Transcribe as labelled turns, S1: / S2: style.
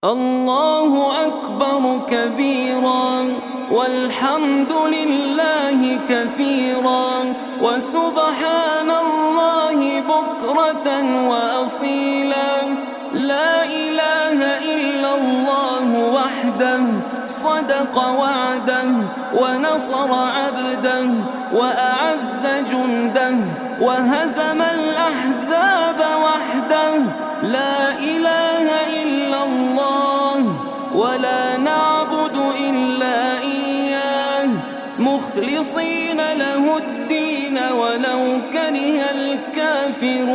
S1: الله أكبر كبيرا والحمد لله كثيرا وسبحان الله بكرة وأصيلا. لا إله إلا الله وحده صدق وعده ونصر عبده وأعز جنده وهزم الأحزاب وحده. لا إله إلا الله ولا نعبد إلا إياه مخلصين له الدين ولو كره الكافرون.